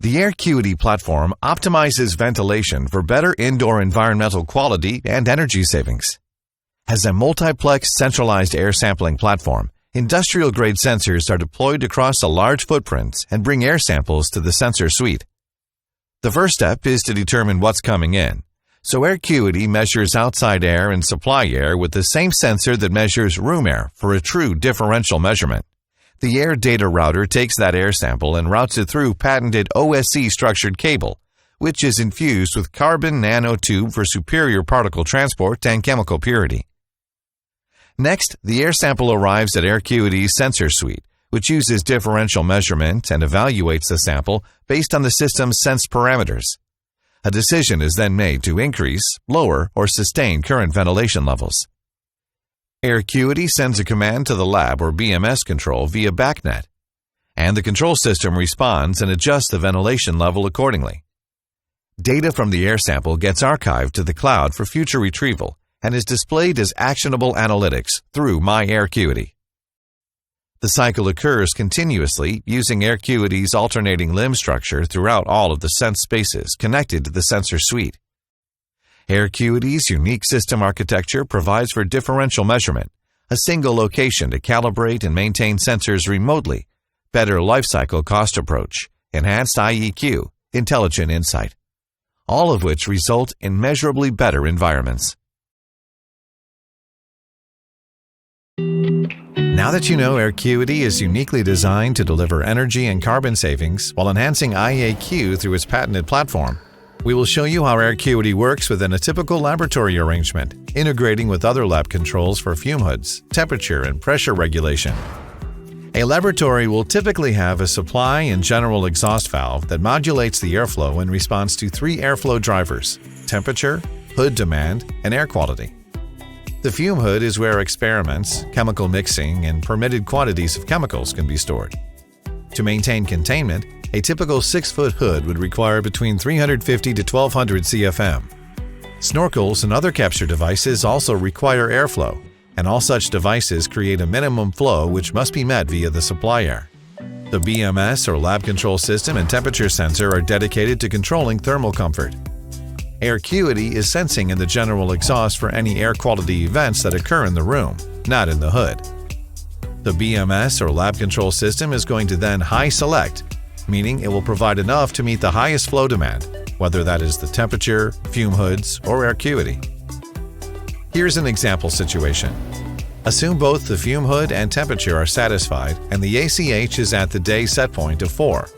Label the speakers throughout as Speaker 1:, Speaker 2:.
Speaker 1: The Aircuity platform optimizes ventilation for better indoor environmental quality and energy savings. As a multiplex centralized air sampling platform, industrial-grade sensors are deployed across a large footprint and bring air samples to the sensor suite. The first step is to determine what's coming in. So Aircuity measures outside air and supply air with the same sensor that measures room air for a true differential measurement. The air data router takes that air sample and routes it through patented OSC structured cable, which is infused with carbon nanotube for superior particle transport and chemical purity. Next, the air sample arrives at Aircuity's sensor suite, which uses differential measurement and evaluates the sample based on the system's sensed parameters. A decision is then made to increase, lower, or sustain current ventilation levels. Aircuity sends a command to the lab or BMS control via BACnet, and the control system responds and adjusts the ventilation level accordingly. Data from the air sample gets archived to the cloud for future retrieval and is displayed as actionable analytics through My Aircuity. The cycle occurs continuously using Aircuity's alternating limb structure throughout all of the sense spaces connected to the sensor suite. Aircuity's unique system architecture provides for differential measurement, a single location to calibrate and maintain sensors remotely, better lifecycle cost approach, enhanced IEQ, intelligent insight, all of which result in measurably better environments. Now that you know Aircuity is uniquely designed to deliver energy and carbon savings while enhancing IAQ through its patented platform, we will show you how Aircuity works within a typical laboratory arrangement, integrating with other lab controls for fume hoods, temperature, and pressure regulation. A laboratory will typically have a supply and general exhaust valve that modulates the airflow in response to three airflow drivers: temperature, hood demand, and air quality. The fume hood is where experiments, chemical mixing, and permitted quantities of chemicals can be stored. To maintain containment, a typical 6-foot hood would require between 350 to 1200 CFM. Snorkels and other capture devices also require airflow, and all such devices create a minimum flow which must be met via the supply air. The BMS or lab control system and temperature sensor are dedicated to controlling thermal comfort. Aircuity is sensing in the general exhaust for any air quality events that occur in the room, not in the hood. The BMS or lab control system is going to then high select, meaning it will provide enough to meet the highest flow demand, whether that is the temperature, fume hoods, or Aircuity. Here's an example situation. Assume both the fume hood and temperature are satisfied and the ACH is at the day set point of 4.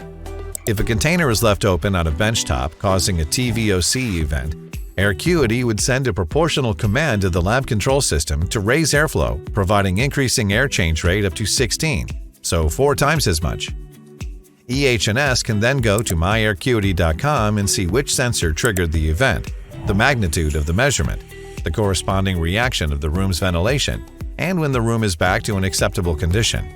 Speaker 1: If a container is left open on a benchtop causing a TVOC event, Aircuity would send a proportional command to the lab control system to raise airflow, providing increasing air change rate up to 16, so 4 times as much. EH&S can then go to myaircuity.com and see which sensor triggered the event, the magnitude of the measurement, the corresponding reaction of the room's ventilation, and when the room is back to an acceptable condition.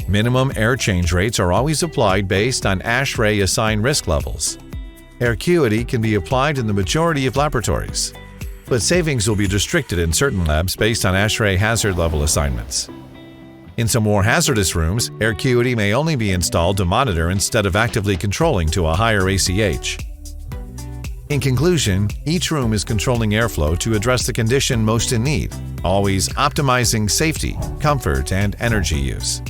Speaker 1: Minimum air change rates are always applied based on ASHRAE assigned risk levels. Aircuity can be applied in the majority of laboratories, but savings will be restricted in certain labs based on ASHRAE hazard level assignments. In some more hazardous rooms, Aircuity may only be installed to monitor instead of actively controlling to a higher ACH. In conclusion, each room is controlling airflow to address the condition most in need, always optimizing safety, comfort, and energy use.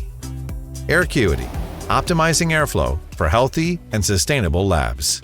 Speaker 1: Aircuity, optimizing airflow for healthy and sustainable labs.